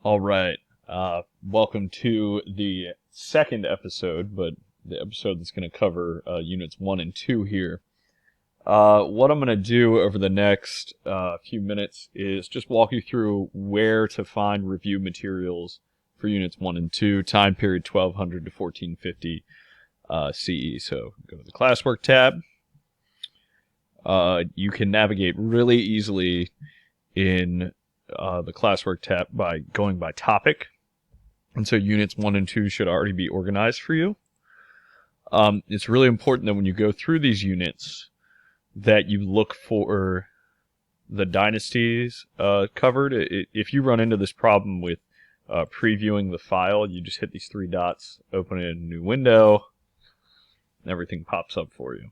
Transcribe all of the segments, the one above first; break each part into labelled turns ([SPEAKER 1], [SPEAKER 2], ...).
[SPEAKER 1] All right. Welcome to the second episode, but the episode that's going to cover units 1 and 2 here. What I'm going to do over the next few minutes is just walk you through where to find review materials for units 1 and 2, time period 1200 to 1450 CE. So go to the classwork tab. You can navigate really easily in the classwork tab by going by topic. And so units 1 and 2 should already be organized for you. It's really important that when you go through these units that you look for the dynasties covered. If you run into this problem with previewing the file, you just hit these three dots, open a new window, and everything pops up for you.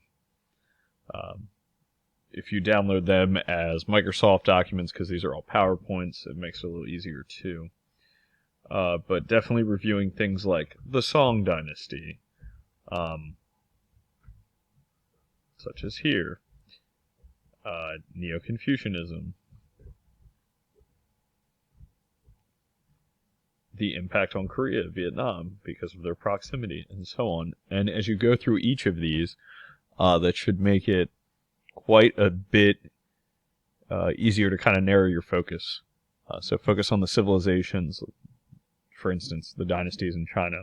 [SPEAKER 1] If you download them as Microsoft documents, because these are all PowerPoints, it makes it a little easier too. But definitely reviewing things like the Song Dynasty, such as here, Neo-Confucianism, the impact on Korea, Vietnam, because of their proximity, and so on. And as you go through each of these, that should make it quite a bit easier to kind of narrow your focus. So focus on the civilizations, for instance, the dynasties in China.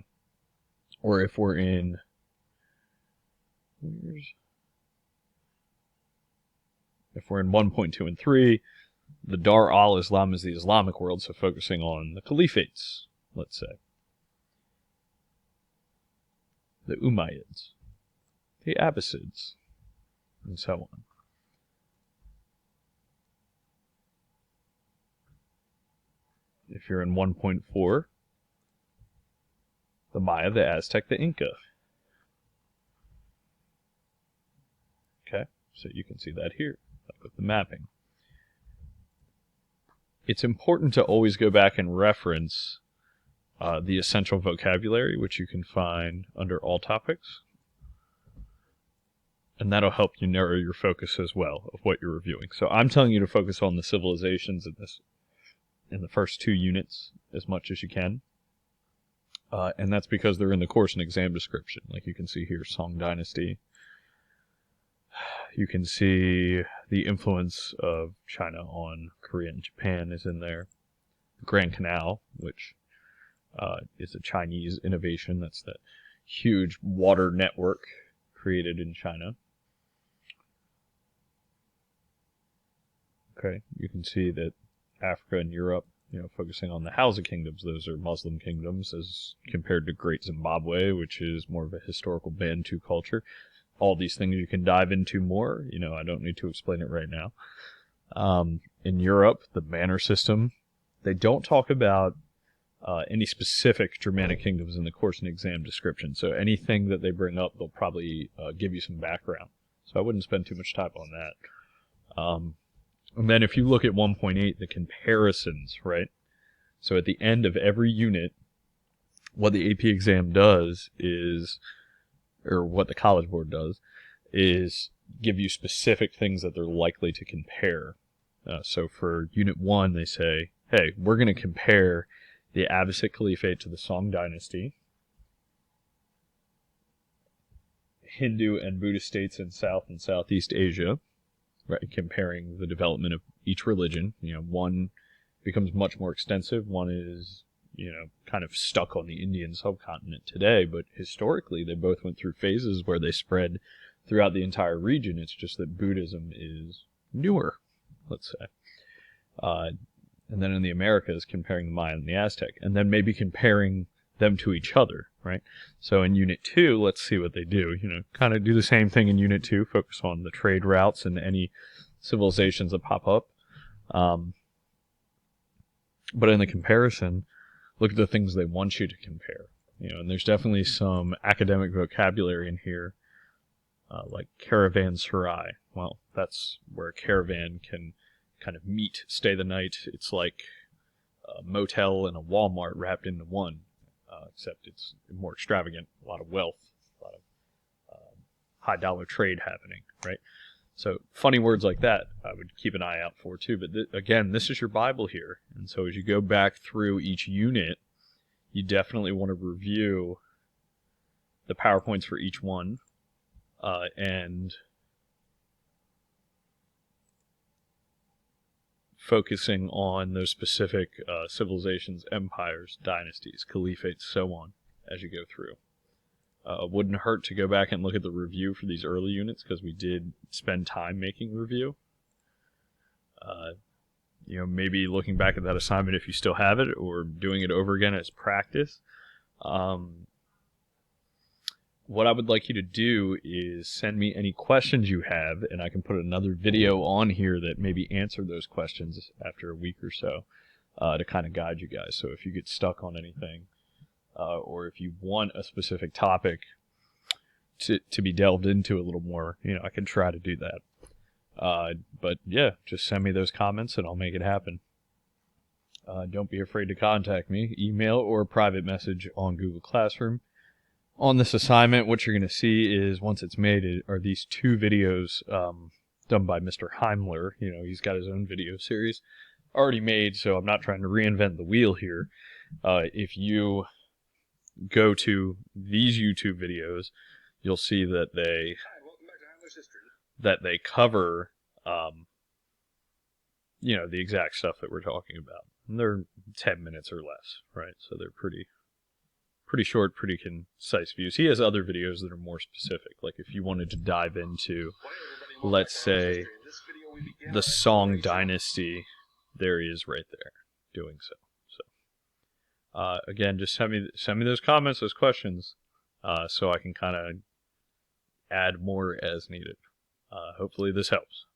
[SPEAKER 1] Or if we're in... If we're in 1.2 and 3, the Dar al-Islam is the Islamic world, so focusing on the caliphates, let's say. The Umayyads, the Abbasids, and so on. If you're in 1.4, the Maya, the Aztec, the Inca. Okay, so you can see that here with the mapping. It's important to always go back and reference the essential vocabulary, which you can find under all topics. And that'll help you narrow your focus as well of what you're reviewing. So I'm telling you to focus on the civilizations in the first two units as much as you can. And that's because they're in the course and exam description. Like you can see here, Song Dynasty. You can see the influence of China on Korea and Japan is in there. The Grand Canal, which is a Chinese innovation. That's that huge water network created in China. Okay, you can see that Africa and Europe, focusing on the Hausa kingdoms, those are Muslim kingdoms as compared to Great Zimbabwe, which is more of a historical Bantu culture. All these things you can dive into more. I don't need to explain it right now. In Europe, the banner system, they don't talk about any specific Germanic kingdoms in the course and exam description. So anything that they bring up, they'll probably give you some background. So I wouldn't spend too much time on that. And then if you look at 1.8, the comparisons, right? So at the end of every unit, what the AP exam does is, or what the College Board does, is give you specific things that they're likely to compare. So for Unit 1, they say, hey, we're going to compare the Abbasid Caliphate to the Song Dynasty, Hindu and Buddhist states in South and Southeast Asia, right, comparing the development of each religion. One becomes much more extensive. One is, kind of stuck on the Indian subcontinent today, but historically they both went through phases where they spread throughout the entire region. It's just that Buddhism is newer, let's say. And then in the Americas, comparing the Maya and the Aztec, and then maybe comparing them to each other, right? So in Unit 2, let's see what they do. Kind of do the same thing in Unit 2, focus on the trade routes and any civilizations that pop up. But in the comparison, look at the things they want you to compare. And there's definitely some academic vocabulary in here, like caravanserai. Well, that's where a caravan can kind of meet, stay the night. It's like a motel and a Walmart wrapped into one, except it's more extravagant, a lot of wealth, a lot of high dollar trade happening, right? So funny words like that, I would keep an eye out for too. But again, this is your Bible here. And so as you go back through each unit, you definitely want to review the PowerPoints for each one. And focusing on those specific civilizations, empires, dynasties, caliphates, so on, as you go through. Wouldn't hurt to go back and look at the review for these early units, because we did spend time making review. Maybe looking back at that assignment if you still have it, or doing it over again as practice. What I would like you to do is send me any questions you have, and I can put another video on here that maybe answer those questions after a week or so to kind of guide you guys. So if you get stuck on anything, or if you want a specific topic to be delved into a little more, I can try to do that. But yeah, just send me those comments and I'll make it happen. Don't be afraid to contact me, email or private message on Google Classroom. On this assignment, what you're going to see is, once it's made, are these 2 videos done by Mr. Heimler. He's got his own video series already made, so I'm not trying to reinvent the wheel here. If you go to these YouTube videos, you'll see that they cover the exact stuff that we're talking about. And they're 10 minutes or less, right? So they're pretty short, pretty concise views. He has other videos that are more specific. Like if you wanted to dive into, let's say, the Song Dynasty, there he is right there doing so. Again, just send me those comments, those questions, so I can kind of add more as needed. Hopefully this helps.